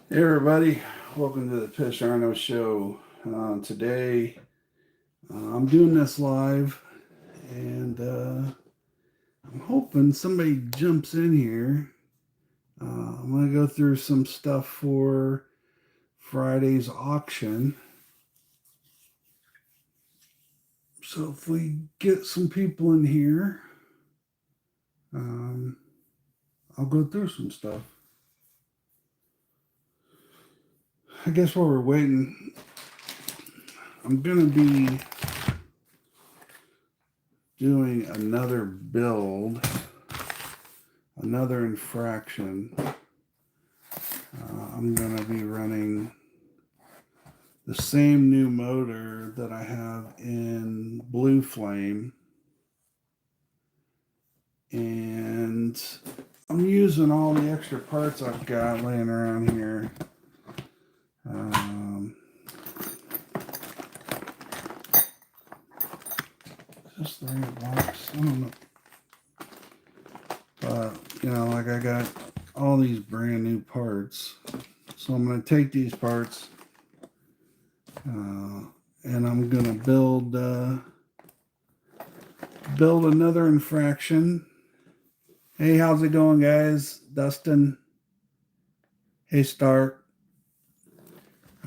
Hey everybody, welcome to the Rhino show. Today I'm doing this live and I'm hoping somebody jumps in here. I'm going to go through some stuff for Friday's auction. So if we get some people in here, um, I'll go through some stuff. I guess while we're waiting, I'm going to be doing another build, another infraction. I'm going to be running the same new motor that I have in Blue Flame, and I'm using all the extra parts I've got laying around here. Is this the right box? I don't know. But, like I got all these brand new parts. So I'm going to take these parts and I'm going to build another infraction. Hey, how's it going, guys? Dustin. Hey, Stark.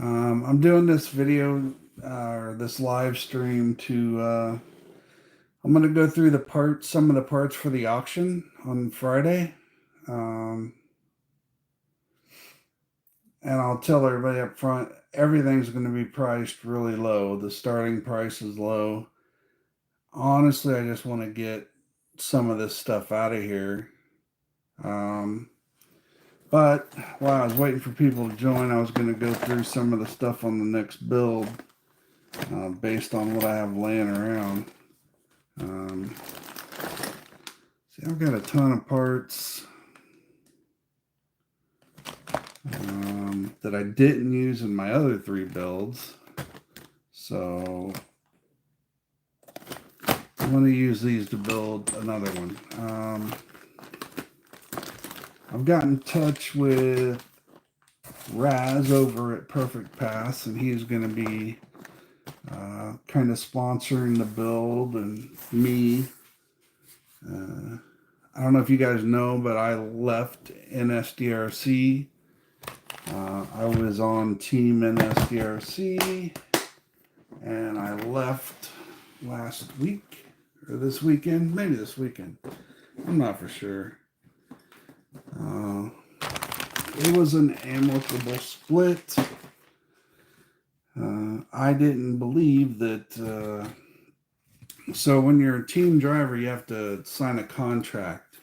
I'm doing this video or this live stream to. I'm going to go through some of the parts for the auction on Friday. And I'll tell everybody up front, everything's going to be priced really low. The starting price is low. Honestly, I just want to get some of this stuff out of here. But while I was waiting for people to join, I was going to go through some of the stuff on the next build based on what I have laying around. See, I've got a ton of parts that I didn't use in my other 3 builds. So I'm going to use these to build another one. I've got in touch with Raz over at Perfect Pass, and he's going to be kind of sponsoring the build and me. I don't know if you guys know, but I left NSDRC. I was on Team NSDRC, and I left last week, or this weekend, maybe this weekend. I'm not for sure. It was an amicable split. I didn't believe that. So when you're a team driver, you have to sign a contract.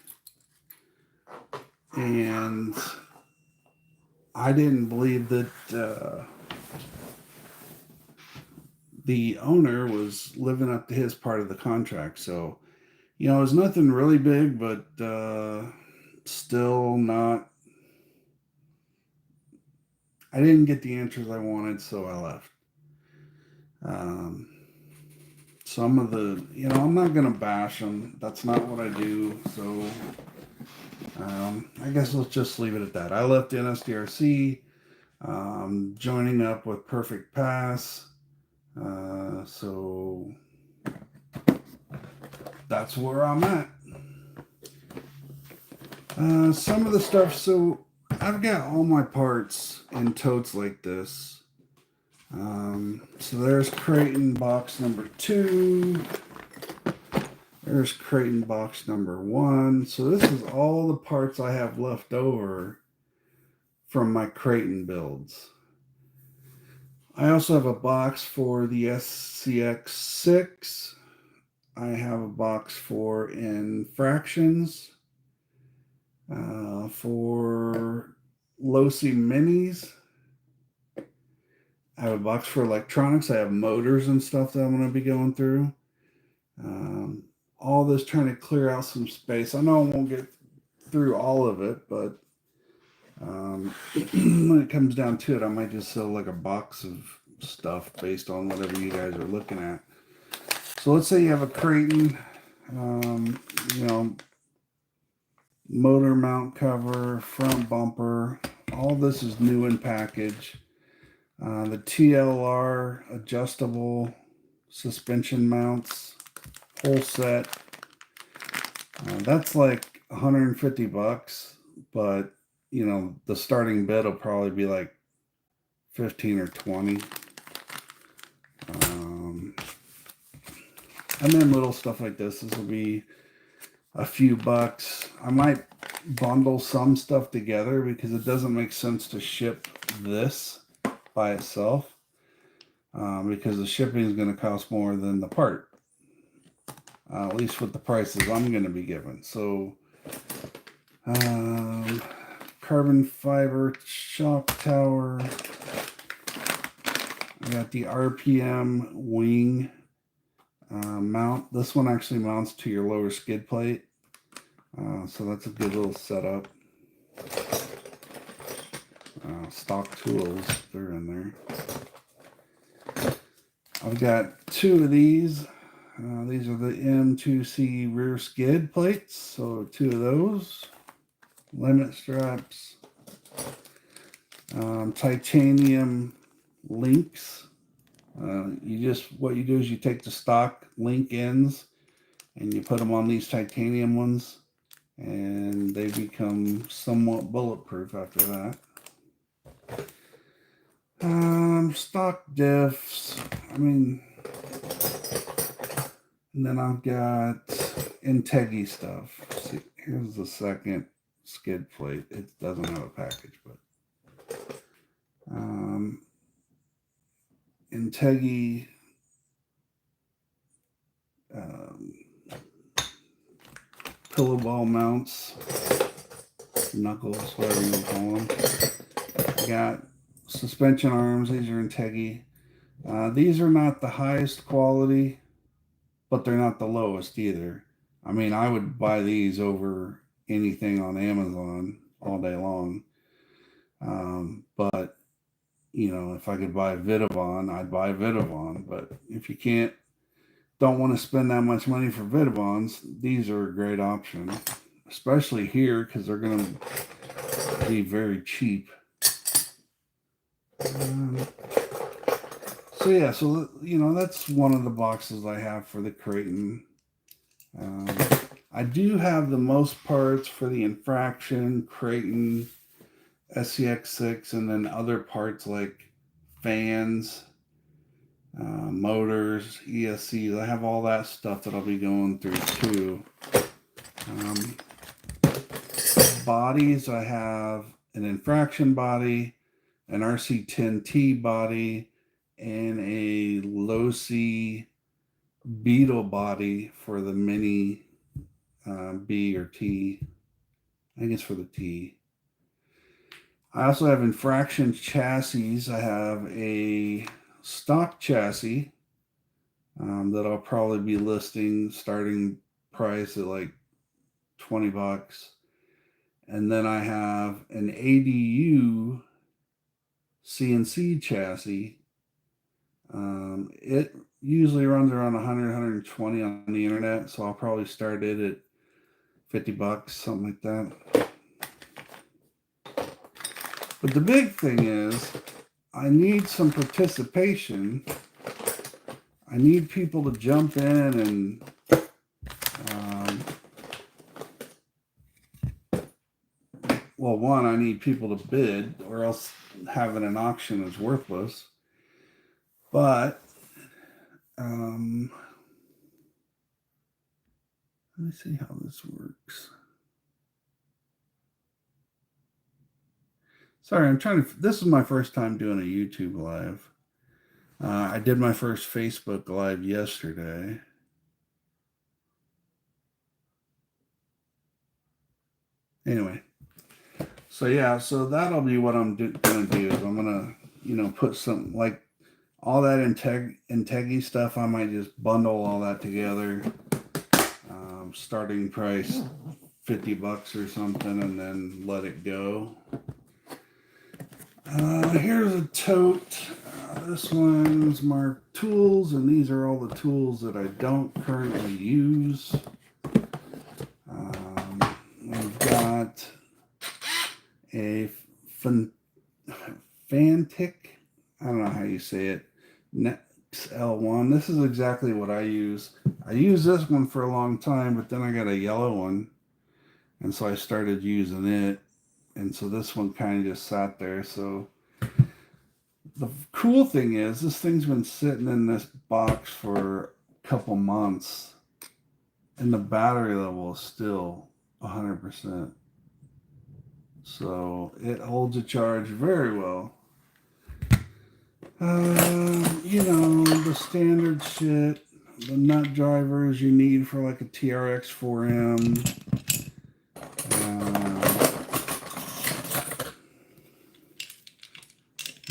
And I didn't believe that the owner was living up to his part of the contract. So, it was nothing really big, but still not. I didn't get the answers I wanted, so I left. Some of the, I'm not going to bash them. That's not what I do. So I guess let's just leave it at that. I left NSDRC, joining up with Perfect Pass. So that's where I'm at. Some of the stuff, so I've got all my parts in totes like this. So there's Creighton box number 2. There's Creighton box number 1. So this is all the parts I have left over from my Creighton builds. I also have a box for the SCX6. I have a box for infractions. For Losi Minis. I have a box for electronics. I have motors and stuff that I'm going to be going through. All this trying to clear out some space. I know I won't get through all of it, but when it comes down to it, I might just sell like a box of stuff based on whatever you guys are looking at. So let's say you have a Creighton, motor mount cover, front bumper. All this is new in package. The TLR adjustable suspension mounts, whole set. That's like 150 bucks, but you know, the starting bid will probably be like 15 or 20. And then little stuff like this will be a few bucks. I might bundle some stuff together because it doesn't make sense to ship this by itself, because the shipping is going to cost more than the part, at least with the prices I'm going to be given. So carbon fiber shock tower. I got the RPM wing mount. This one actually mounts to your lower skid plate, so that's a good little setup. Stock tools, they're in there. I've got two of these. These are the M2C rear skid plates, so two of those. Limit straps. Titanium links. What you do is you take the stock link ends and you put them on these titanium ones, and they become somewhat bulletproof after that. Stock diffs. And then I've got Integi stuff. See, here's the second skid plate. It doesn't have a package, but Integi pillow ball mounts, knuckles, whatever you want to call them. I got suspension arms. These are Integi. These are not the highest quality, but they're not the lowest either. I would buy these over anything on Amazon all day long. But you know, if I could buy Vidavon, I'd buy Vidavon. But if you don't want to spend that much money for Vidavons, these are a great option, especially here because they're going to be very cheap. So you know, that's one of the boxes I have for the Creighton. I do have the most parts for the Infraction, Creighton, SCX6, and then other parts like fans, motors, ESCs. I have all that stuff that I'll be going through too. Bodies, I have an Infraction body, an RC10T body, and a low-C Beetle body for the Mini B or T. I think it's for the T. I also have Infraction chassis. I have a stock chassis that I'll probably be listing starting price at like 20 bucks. And then I have an ADU CNC chassis. It usually runs around 100, 120 on the internet, so I'll probably start it at 50 bucks, something like that. But the big thing is, I need some participation. I need people to jump in and well, one, I need people to bid, or else having an auction is worthless. But let me see how this works. Sorry, this is my first time doing a YouTube live. I did my first Facebook live yesterday. Anyway, so that'll be what I'm gonna do. Is I'm gonna, you know, put some, like, all that Integi stuff. I might just bundle all that together. Starting price 50 bucks or something, and then let it go. Here's a tote. This one's marked tools, and these are all the tools that I don't currently use. We've got a Fantic, I don't know how you say it, Nex L1. This is exactly what I use. I used this one for a long time, but then I got a yellow one, and so I started using it, and so this one kind of just sat there. So the cool thing is this thing's been sitting in this box for a couple months, and the battery level is still 100%. So it holds a charge very well. You know, the standard shit, the nut drivers you need for like a TRX 4M.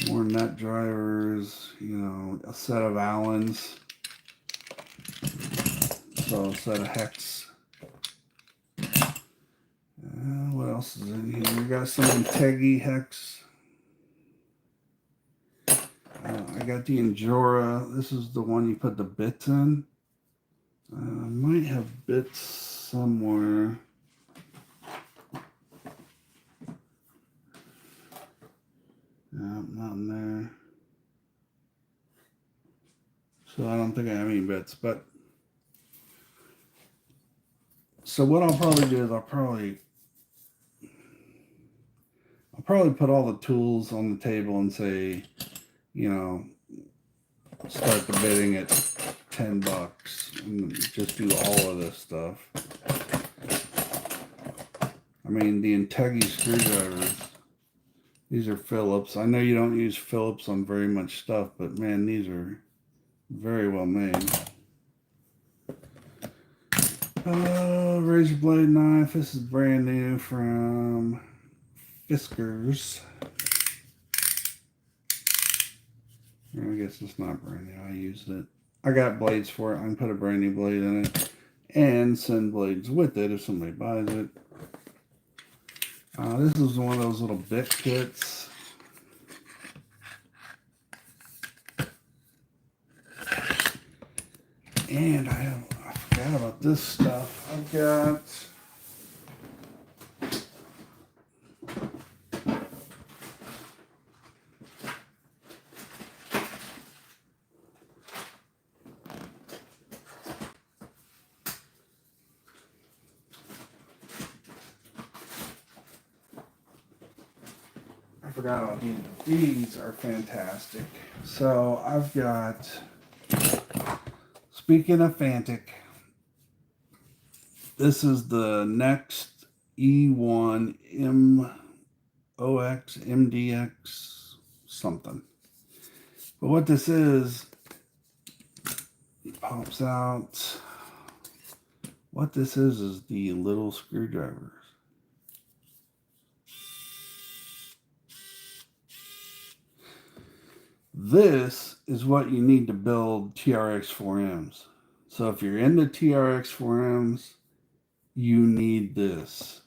More nut drivers, you know, a set of Allens. So a set of hex. What else is in here? We got some Integi hex. I got the Injora. This is the one you put the bits in. I might have bits somewhere. No, not in there. So I don't think I have any bits, but so what I'll probably do is I'll probably put all the tools on the table and say, you know, start the bidding at $10 and just do all of this stuff. I mean, the Integi screwdrivers, these are Phillips. I know you don't use Phillips on very much stuff, but man, these are very well made. Razor blade knife. This is brand new from Fiskars. I guess it's not brand new. I used it. I got blades for it. I can put a brand new blade in it and send blades with it if somebody buys it. This is one of those little bit kits. And I forgot about this stuff. I've got about these. These are fantastic. So I've got, speaking of Fantic, this is the Next E1 MOX MDX something. But what this is, it pops out. What this is the little screwdrivers. This is what you need to build TRX 4Ms. So if you're into TRX 4Ms, you need this.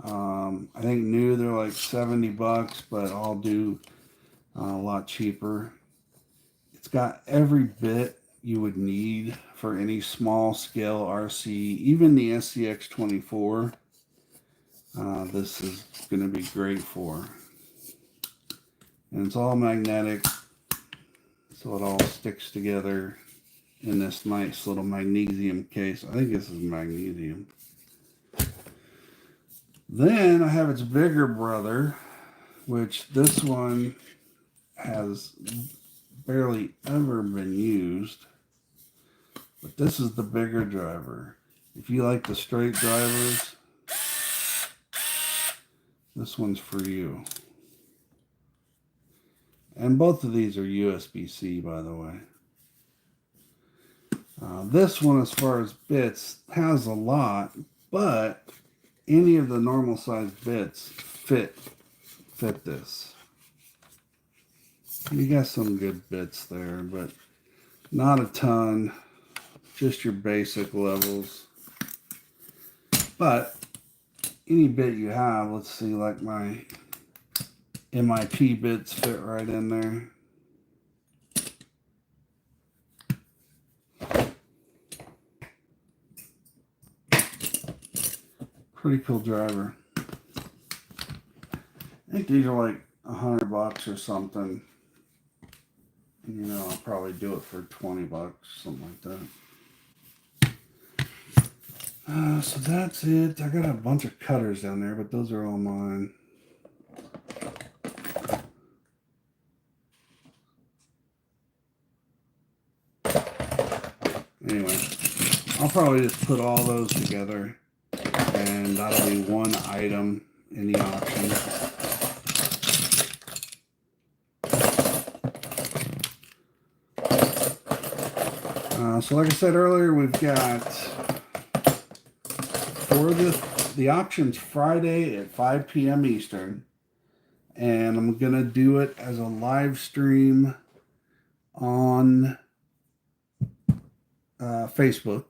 I think new they're like $70, but I'll do a lot cheaper. It's got every bit you would need for any small scale RC, even the SCX24. This is going to be great for. And it's all magnetic. So it all sticks together in this nice little magnesium case. I think this is magnesium. Then I have its bigger brother, which this one has barely ever been used. But this is the bigger driver. If you like the straight drivers, this one's for you. And both of these are USB-C, by the way. This one, as far as bits, has a lot, but any of the normal size bits fit this. You got some good bits there, but not a ton. Just your basic levels. But any bit you have, let's see, like my MIP bits fit right in there. Pretty cool driver. I think these are like $100 or something. You know, I'll probably do it for $20, something like that. So that's it. I got a bunch of cutters down there, but those are all mine. Anyway, I'll probably just put all those together, and that'll be one item in the auction. So like I said earlier, we've got for the auction's Friday at 5 p.m. Eastern, and I'm gonna do it as a live stream on Facebook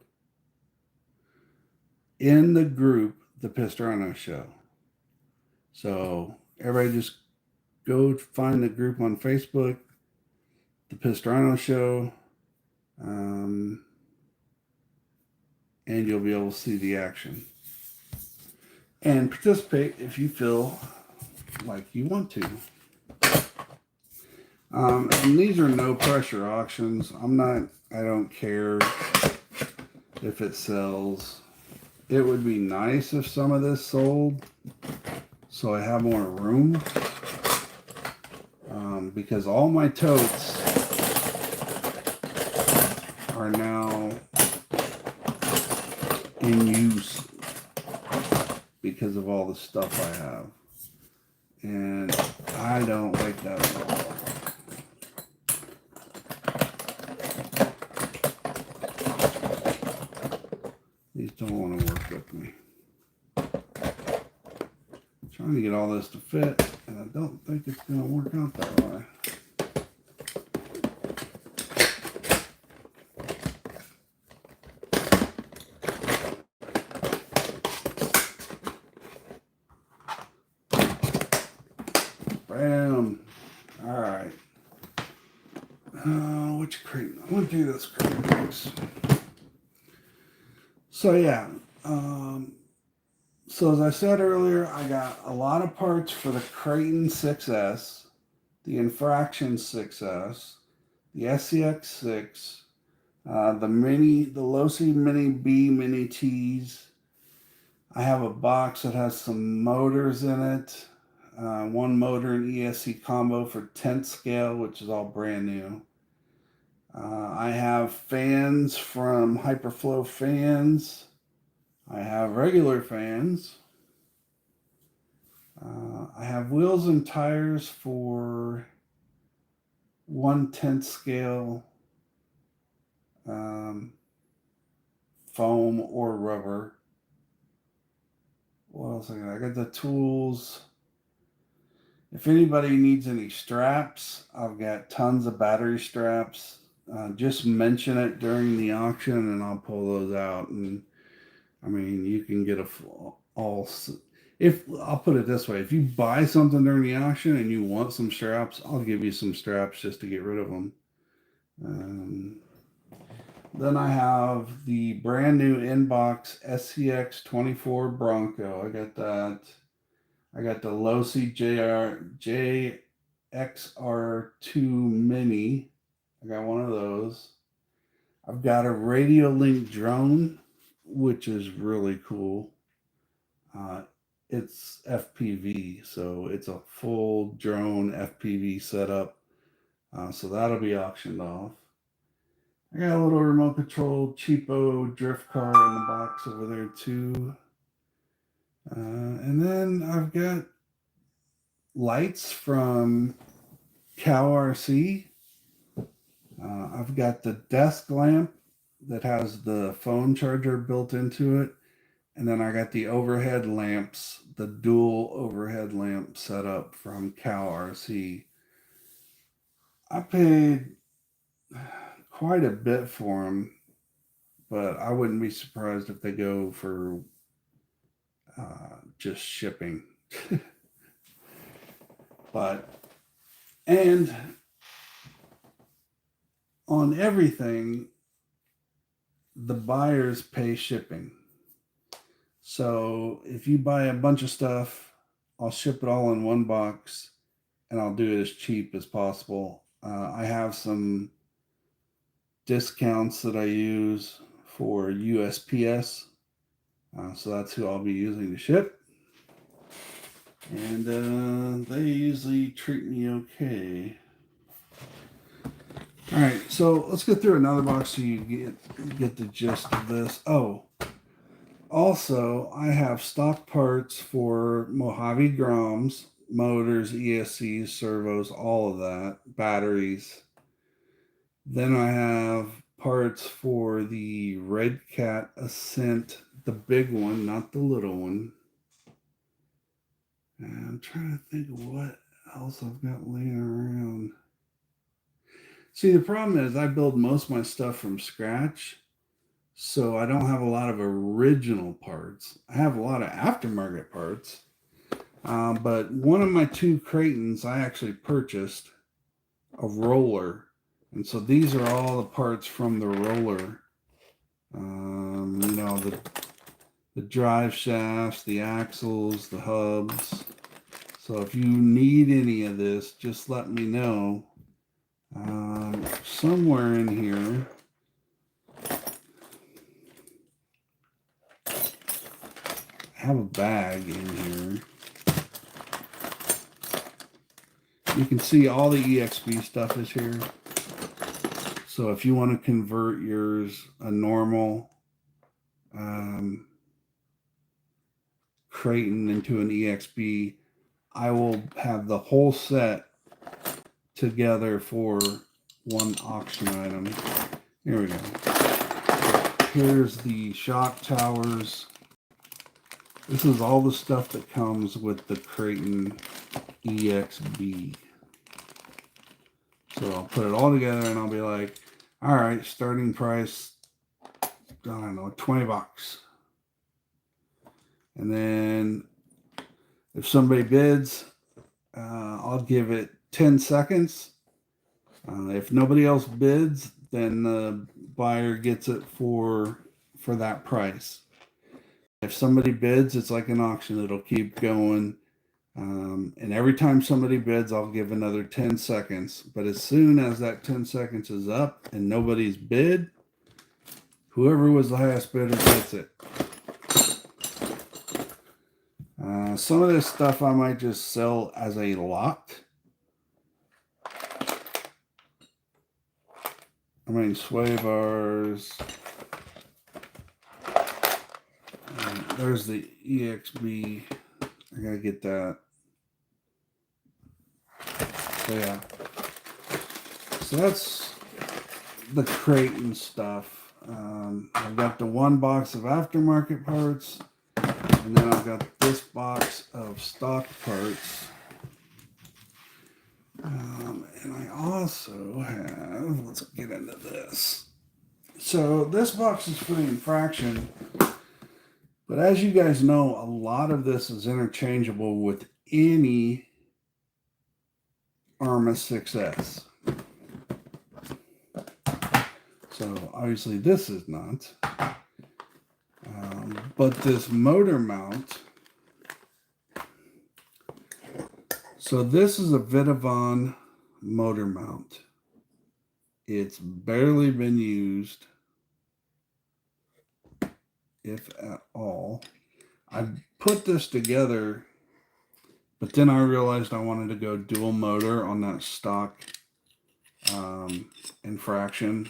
in the group, The Pissed Rhino Show. So everybody just go find the group on Facebook, The Pissed Rhino Show, and you'll be able to see the action and participate if you feel like you want to. And these are no pressure auctions. I don't care if it sells. It would be nice if some of this sold so I have more room. Because all my totes are now in use because of all the stuff I have. And I don't like that at all. These don't want to work with me. I'm trying to get all this to fit, and I don't think it's going to work out that way. Bam. All right. Which crate? I want to do this crate next. So yeah. So as I said earlier, I got a lot of parts for the Creighton 6S, the Infraction 6S, the SCX6, the Losi Mini B Mini T's. I have a box that has some motors in it. One motor and ESC combo for 10th scale, which is all brand new. I have fans from Hyperflow Fans. I have regular fans. I have wheels and tires for 1/10 scale foam or rubber. What else I got? I got the tools. If anybody needs any straps, I've got tons of battery straps. Just mention it during the auction and I'll pull those out. And I mean, you can get if I'll put it this way, if you buy something during the auction and you want some straps, I'll give you some straps just to get rid of them. Then I have the brand new inbox SCX 24 Bronco. I got that. I got the Losi JXR2 Mini. I got one of those. I've got a Radio Link drone, which is really cool. It's FPV, so it's a full drone FPV setup. So that'll be auctioned off. I got a little remote control cheapo drift car in the box over there too. And then I've got lights from Cow RC. I've got the desk lamp that has the phone charger built into it. And then I got the overhead lamps, the dual overhead lamp set up from Cow RC. I paid quite a bit for them, but I wouldn't be surprised if they go for just shipping. And on everything, the buyers pay shipping. So if you buy a bunch of stuff I'll ship it all in one box, and I'll do it as cheap as possible. I have some discounts that I use for USPS, so that's who I'll be using to ship. And they usually treat me okay. All right, so let's get through another box so you get the gist of this. Oh, also, I have stock parts for Mojave Groms, motors, ESCs, servos, all of that, batteries. Then I have parts for the Red Cat Ascent, the big one, not the little one. And I'm trying to think of what else I've got laying around. See, the problem is I build most of my stuff from scratch, so I don't have a lot of original parts. I have a lot of aftermarket parts, but one of my two Creightons I actually purchased a roller, and so these are all the parts from the roller. You know, the drive shafts, the axles, the hubs. So if you need any of this, just let me know. Somewhere in here, I have a bag in here. You can see all the EXP stuff is here. So if you want to convert yours a normal Creighton into an EXP, I will have the whole set together for one auction item. Here we go. Here's the shock towers. This is all the stuff that comes with the Creighton EXB. So I'll put it all together and I'll be like, all right, starting price, I don't know, $20. And then if somebody bids, I'll give it 10 seconds. If nobody else bids, then the buyer gets it for that price. If somebody bids, it's like an auction. It'll keep going. And every time somebody bids, I'll give another 10 seconds. But as soon as that 10 seconds is up and nobody's bid, whoever was the highest bidder gets it. Some of this stuff I might just sell as a lot. I mean, sway bars. There's the EXB. I gotta get that. So yeah. So that's the Creighton stuff. I've got the one box of aftermarket parts, and then I've got this box of stock parts. And I also have, let's get into this. So this box is for the infraction, but as you guys know, a lot of this is interchangeable with any Arma 6S. So obviously this is not. But this motor mount, so this is a Vitavon motor mount. It's barely been used, if at all. I put this together, but then I realized I wanted to go dual motor on that stock infraction.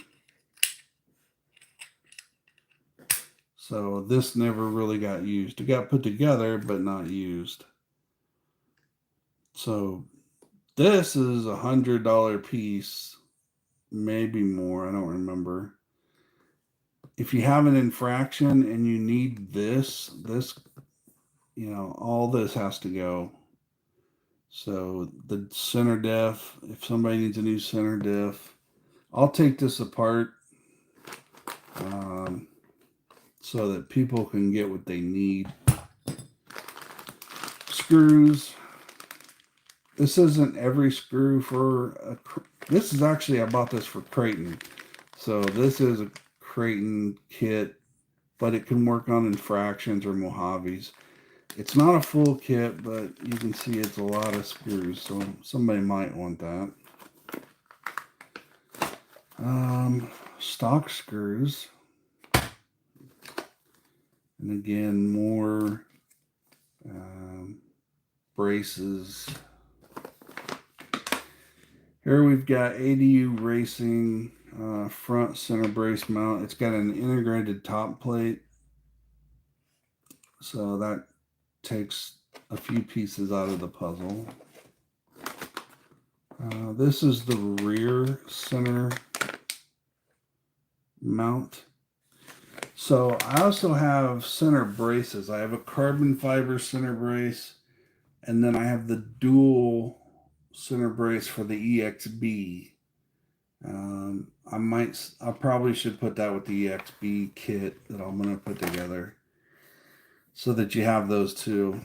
So this never really got used. It got put together, but not used. So this is $100 piece, maybe more. I don't remember. If you have an infraction and you need this, you know, all this has to go. So the center diff, if somebody needs a new center diff, I'll take this apart so that people can get what they need. Screws. This isn't every screw for a... This is actually, I bought this for Creighton. So this is a Creighton kit, but it can work on infractions or Mojaves. It's not a full kit, but you can see it's a lot of screws, so somebody might want that. Stock screws. And again, more braces. Here we've got ADU Racing front center brace mount. It's got an integrated top plate, so that takes a few pieces out of the puzzle. This is the rear center mount. So I also have center braces. I have a carbon fiber center brace, and then I have the dual center brace for the EXB. I probably should put that with the EXB kit that I'm going to put together, so that you have those two.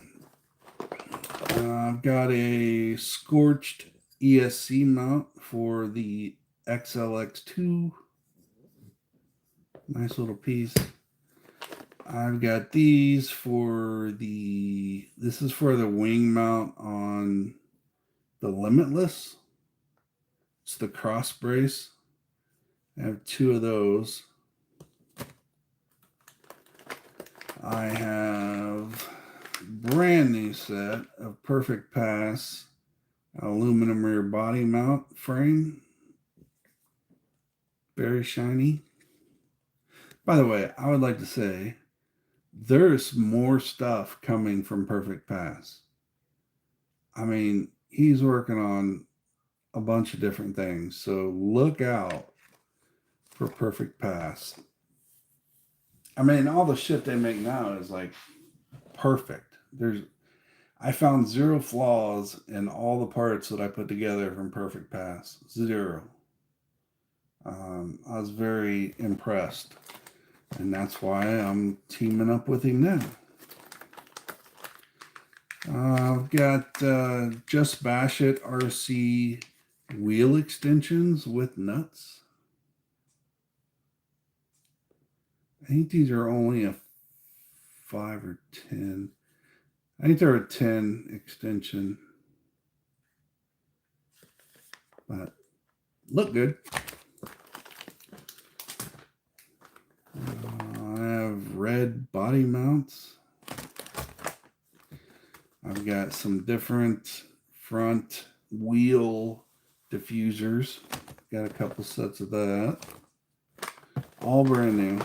I've got a scorched ESC mount for the XLX2. Nice little piece. I've got these for this is for the wing mount on the Limitless. It's the cross brace. I have two of those. I have a brand new set of Perfect Pass aluminum rear body mount frame. Very shiny. By the way, I would like to say there's more stuff coming from Perfect Pass. I mean, he's working on a bunch of different things, so look out for Perfect Pass. I mean, all the shit they make now is like perfect. I found zero flaws in all the parts that I put together from Perfect Pass. Zero. I was very impressed, and that's why I'm teaming up with him now. I've got Just Bash It RC wheel extensions with nuts. I think these are only a 5 or 10. I think they're a 10 extension, but look good. I have red body mounts. I've got some different front wheel diffusers. Got a couple sets of that. All brand new.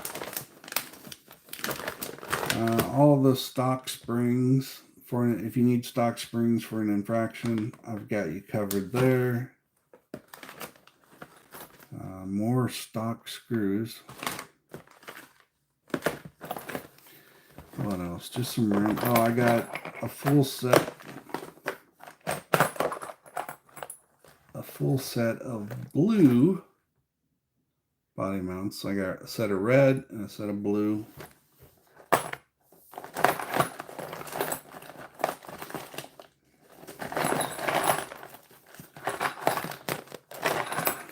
All the stock springs if you need stock springs for an infraction, I've got you covered there. More stock screws. What else? Just some room. Oh, I got a full set. A full set of blue body mounts. So I got a set of red and a set of blue.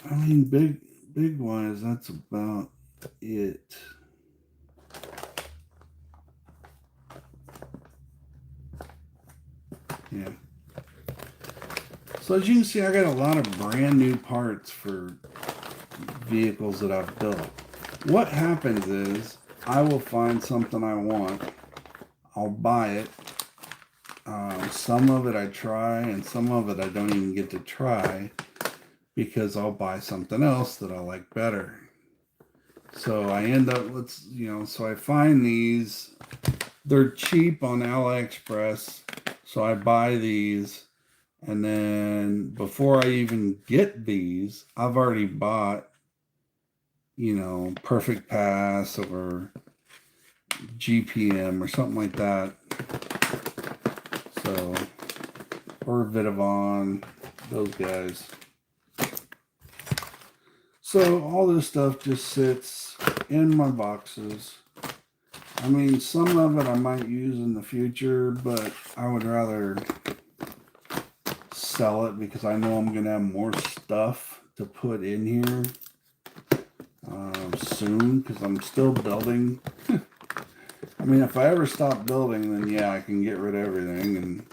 I mean, big wise, that's about it. Yeah. So as you can see, I got a lot of brand new parts for vehicles that I've built. What happens is I will find something I want. I'll buy it. Some of it I try, and some of it I don't even get to try because I'll buy something else that I like better. So I end up with, so I find these. They're cheap on AliExpress. So I buy these. And then before I even get these, I've already bought, Perfect Pass or GPM or something like that. So, or Vitavon, those guys. So all this stuff just sits in my boxes. I mean, some of it I might use in the future, but I would rather sell it because I know I'm going to have more stuff to put in here soon because I'm still building. mean, if I ever stop building, then yeah, I can get rid of everything and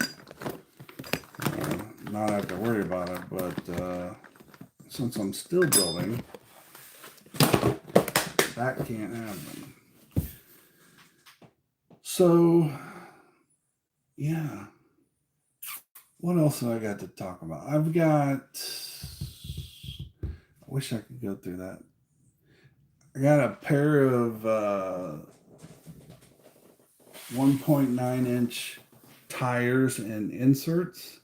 not have to worry about it. But since I'm still building, that can't happen. So, yeah. What else have I got to talk about? I wish I could go through that. I got a pair of 1.9-inch tires and inserts.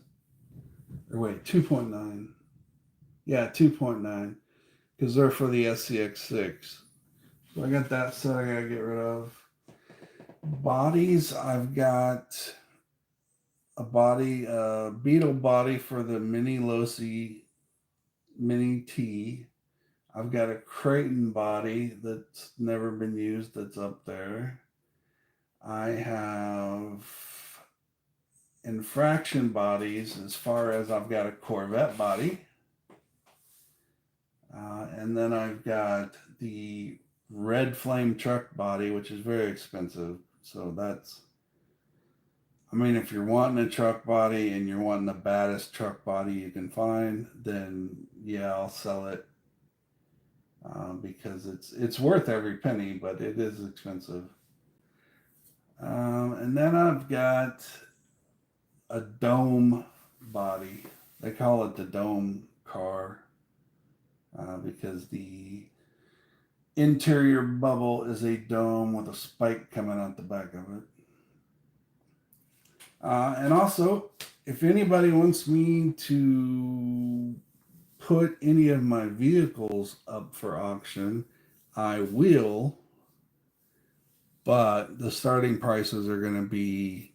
Or wait, 2.9. Yeah, 2.9. Because they're for the SCX6. So I got that set I got to get rid of. Bodies, I've got a body, Beetle body for the Mini Losi Mini T. I've got a Creighton body that's never been used that's up there. I have infraction bodies as far as I've got a Corvette body. And then I've got the Red Flame truck body, which is very expensive. So that's, I mean, if you're wanting a truck body and you're wanting the baddest truck body you can find, then yeah, I'll sell it. Because it's worth every penny, but it is expensive. And then I've got a dome body. They call it the dome car because the interior bubble is a dome with a spike coming out the back of it. And also, if anybody wants me to put any of my vehicles up for auction, I will, but the starting prices are going to be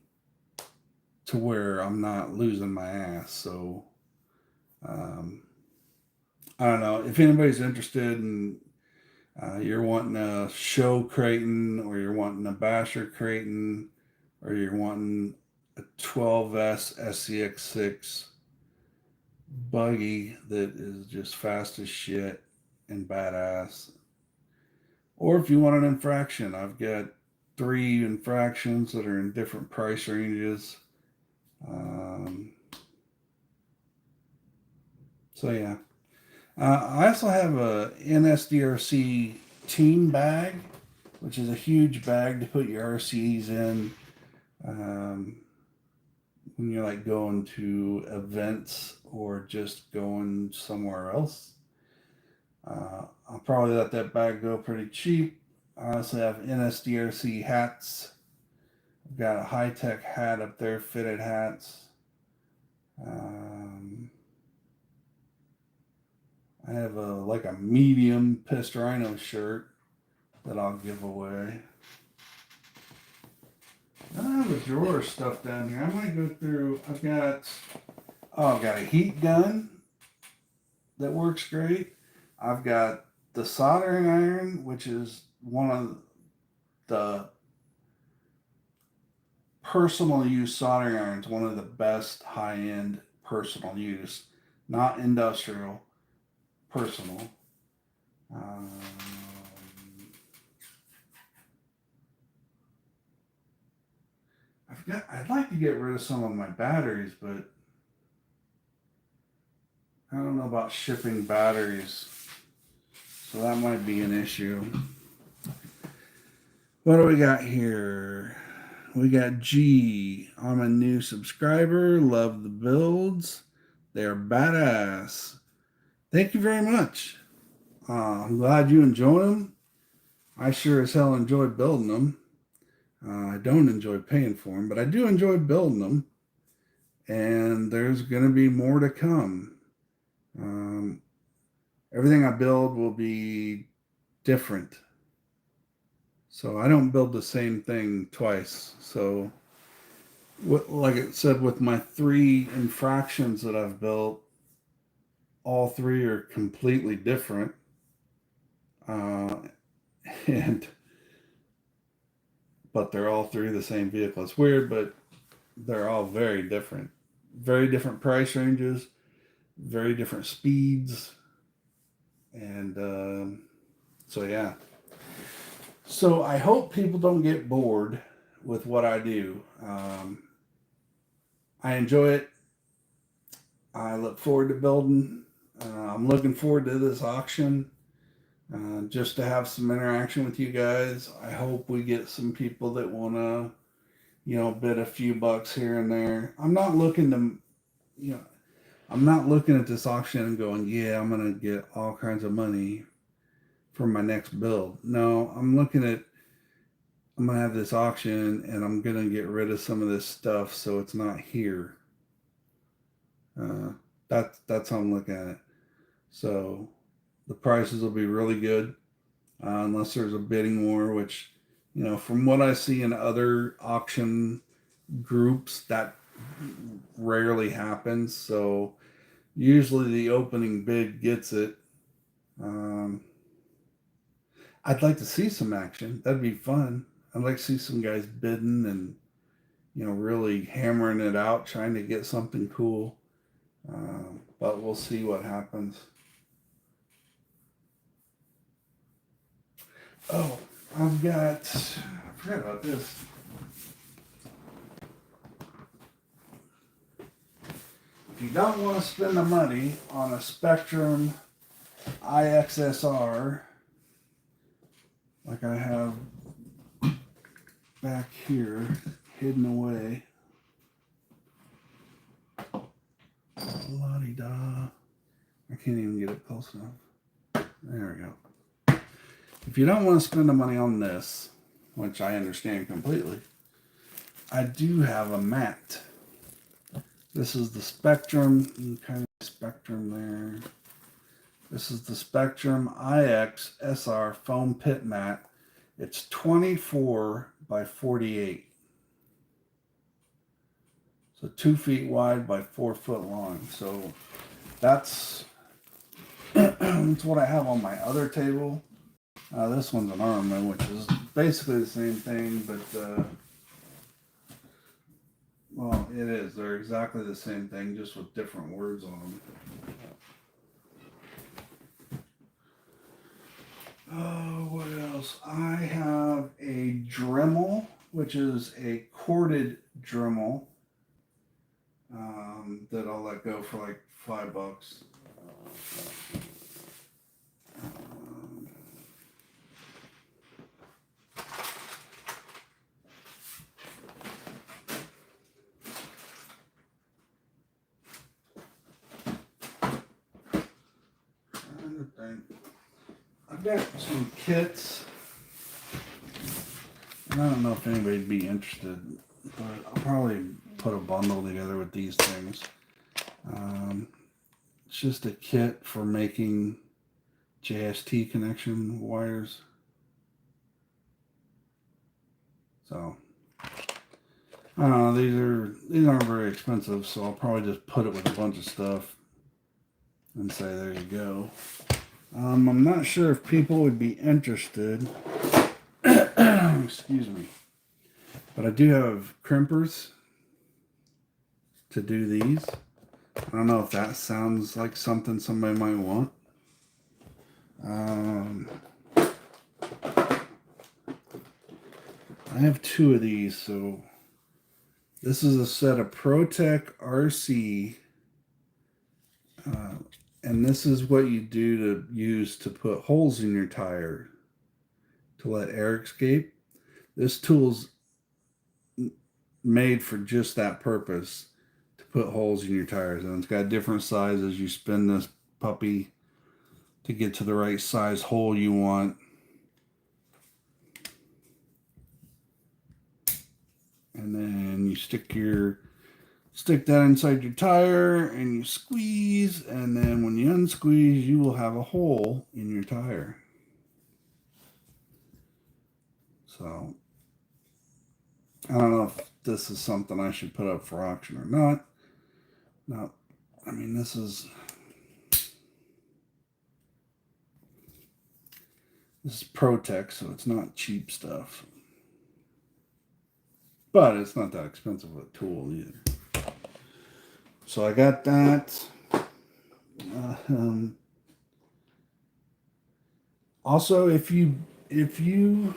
to where I'm not losing my ass. So I don't know if anybody's interested in you're wanting a show Creighton, or you're wanting a basher Creighton, or you're wanting a 12S SCX6 buggy that is just fast as shit and badass. Or if you want an infraction, I've got 3 infractions that are in different price ranges. So yeah. I also have a NSDRC team bag, which is a huge bag to put your RCs in when you're like going to events or just going somewhere else. I'll probably let that bag go pretty cheap. I also have NSDRC hats. I've got a high-tech hat up there, fitted hats. I have like a medium pissed Rhino shirt that I'll give away. I have a drawer of stuff down here. I might go through. I've got a heat gun that works great. I've got the soldering iron, which is one of the personal use soldering irons, one of the best high-end personal use, not industrial, personal. I'd like to get rid of some of my batteries, but I don't know about shipping batteries, so that might be an issue. What do we got here? We got G. I'm a new subscriber. Love the builds. They're badass. Thank you very much. I'm glad you enjoy them. I sure as hell enjoy building them. I don't enjoy paying for them, but I do enjoy building them. And there's going to be more to come. Everything I build will be different. So I don't build the same thing twice. So, like it said, with my 3 infractions that I've built, all 3 are completely different. But they're all 3 the same vehicle. It's weird, but they're all very different. Very different price ranges, very different speeds. And so, yeah. So I hope people don't get bored with what I do. I enjoy it. I look forward to building. I'm looking forward to this auction just to have some interaction with you guys. I hope we get some people that want to, bid a few bucks here and there. I'm not looking to, I'm not looking at this auction and going, yeah, I'm going to get all kinds of money for my next build. No, I'm looking at, I'm going to have this auction and I'm going to get rid of some of this stuff so it's not here. That's how I'm looking at it. So the prices will be really good unless there's a bidding war, which, from what I see in other auction groups, that rarely happens. So usually the opening bid gets it. I'd like to see some action. That'd be fun. I'd like to see some guys bidding and, really hammering it out, trying to get something cool. But we'll see what happens. Oh, I forgot about this. If you don't want to spend the money on a Spectrum IXSR, like I have back here, hidden away. La-di-da. I can't even get it close enough. There we go. If you don't want to spend the money on this, which I understand completely, I do have a mat. This is the Spectrum, kind of Spectrum there. This is the Spectrum IXSR foam pit mat. It's 24 by 48. So 2 feet wide by 4 foot long. So that's what I have on my other table. This one's an Arma, which is basically the same thing, but well, it is. They're exactly the same thing, just with different words on them. Oh, what else? I have a Dremel, which is a corded Dremel that I'll let go for like $5. I've got some kits, and I don't know if anybody'd be interested, but I'll probably put a bundle together with these things. It's just a kit for making JST connection wires. So I don't know, these aren't very expensive, so I'll probably just put it with a bunch of stuff and say there you go. I'm not sure if people would be interested. Excuse me. But I do have crimpers to do these. I don't know if that sounds like something somebody might want. I have 2 of these, so this is a set of ProTech RC. And this is what you do to use to put holes in your tire to let air escape. This tool's made for just that purpose, to put holes in your tires. And it's got different sizes. You spin this puppy to get to the right size hole you want. And then you stick that inside your tire and you squeeze, and then when you unsqueeze, you will have a hole in your tire. So I don't know if this is something I should put up for auction or not. No, I mean, this is ProTech, so it's not cheap stuff. But it's not that expensive of a tool either. So I got that. Also, if you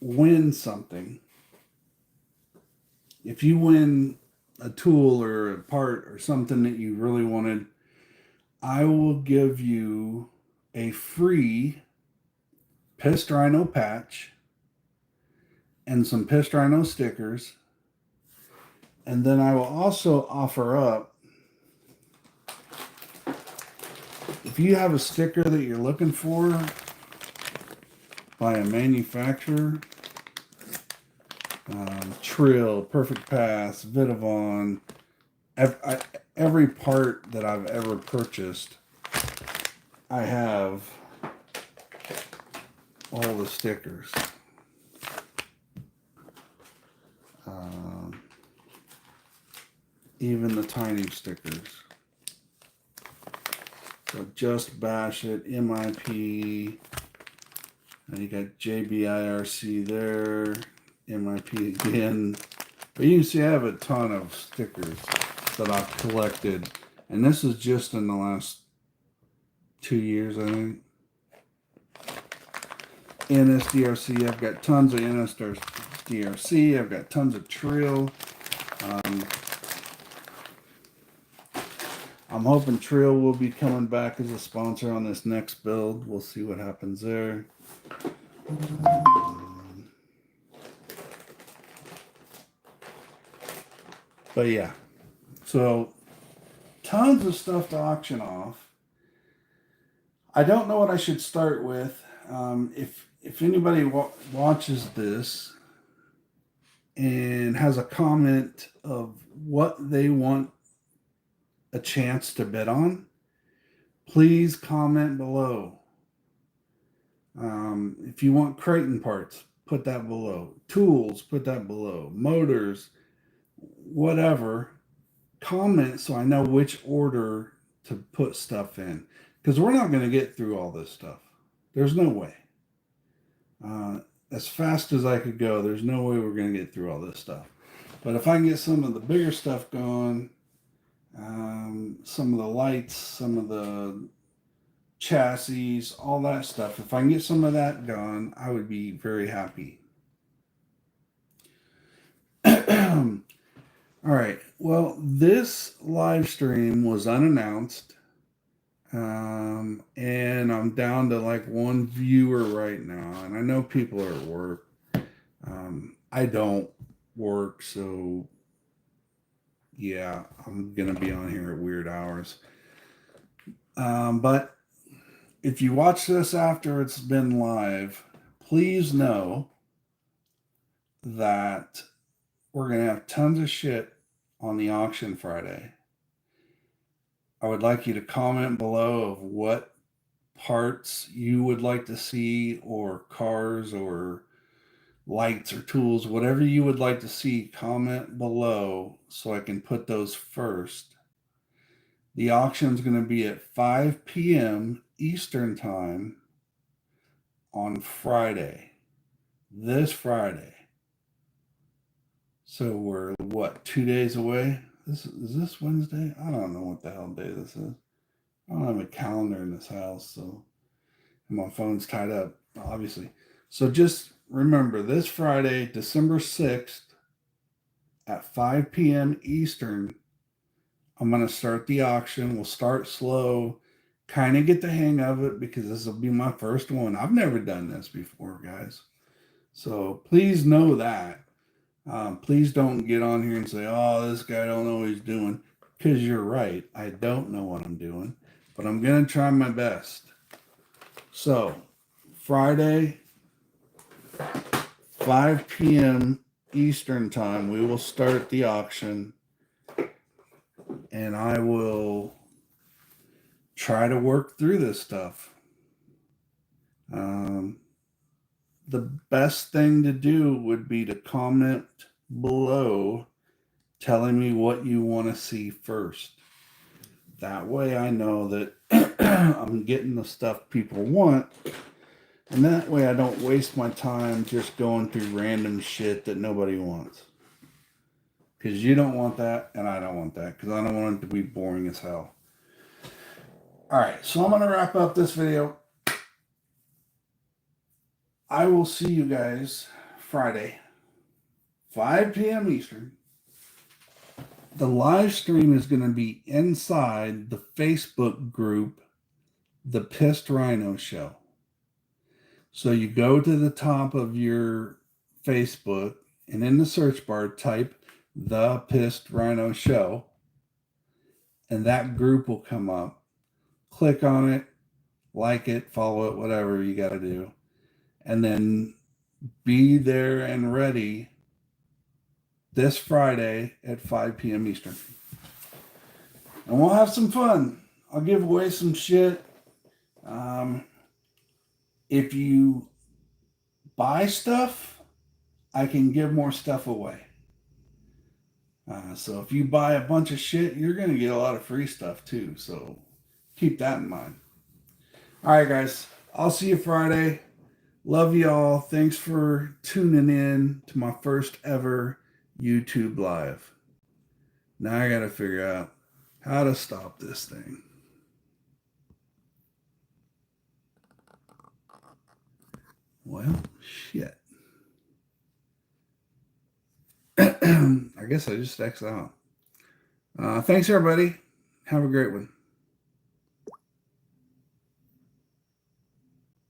win something, if you win a tool or a part or something that you really wanted, I will give you a free Pissed Rhino patch and some Pissed Rhino stickers. And then I will also offer up, if you have a sticker that you're looking for by a manufacturer, Trill, Perfect Pass, Vitavon, every part that I've ever purchased, I have all the stickers. Even the tiny stickers. So Just Bash It, MIP, and you got JBIRC there, MIP again. But you can see I have a ton of stickers that I've collected. And this is just in the last 2 years, I think. NSDRC, I've got tons of NSDRC. I've got tons of Trill. I'm hoping Trill will be coming back as a sponsor on this next build. We'll see what happens there. But yeah, so tons of stuff to auction off. I don't know what I should start with. If anybody watches this and has a comment of what they want a chance to bid on, please comment below. If you want Creighton parts, put that below. Tools, put that below. Motors, whatever, comment so I know which order to put stuff in. Because we're not going to get through all this stuff. There's no way. As fast as I could go, there's no way we're going to get through all this stuff. But if I can get some of the bigger stuff going, some of the lights, some of the chassis, all that stuff, if I can get some of that gone, I would be very happy. All right. Well, this live stream was unannounced. And I'm down to like one viewer right now. And I know people are at work. I don't work, so yeah, I'm going to be on here at weird hours. But if you watch this after it's been live, please know that we're going to have tons of shit on the auction Friday. I would like you to comment below of what parts you would like to see, or cars or lights or tools, whatever you would like to see, comment below so I can put those first. The auction is going to be at 5 p.m. Eastern Time on Friday, this Friday. So we're, what, 2 days away? Is this Wednesday? I don't know what the hell day this is. I don't have a calendar in this house, so my phone's tied up, obviously. So just remember, this Friday, December 6th at 5 p.m. Eastern, I'm going to start the auction. We'll start slow, kind of get the hang of it, because this will be my first one. I've never done this before, guys. So please know that. Please don't get on here and say, oh, this guy don't know what he's doing, because you're right. I don't know what I'm doing, but I'm going to try my best. So Friday, 5 p.m. Eastern Time, we will start the auction, and I will try to work through this stuff. The best thing to do would be to comment below telling me what you want to see first. That way I know that I'm getting the stuff people want, and that way I don't waste my time just going through random shit that nobody wants. Because you don't want that, and I don't want that, because I don't want it to be boring as hell. Alright, so I'm going to wrap up this video. I will see you guys Friday, 5 p.m. Eastern. the live stream is going to be inside the Facebook group, The Pissed Rhino Show. So you go to the top of your Facebook and in the search bar type The Pissed Rhino Show, and that group will come up. Click on it, like it, follow it, whatever you got to do. And then be there and ready this Friday at 5 p.m. Eastern. And we'll have some fun. I'll give away some shit. If you buy stuff, I can give more stuff away. So if you buy a bunch of shit, you're going to get a lot of free stuff too. So keep that in mind. All right, guys. I'll see you Friday. Love y'all. Thanks for tuning in to my first ever YouTube live. Now I got to figure out how to stop this thing. Well, shit. I guess I just X out. Thanks, everybody. Have a great one.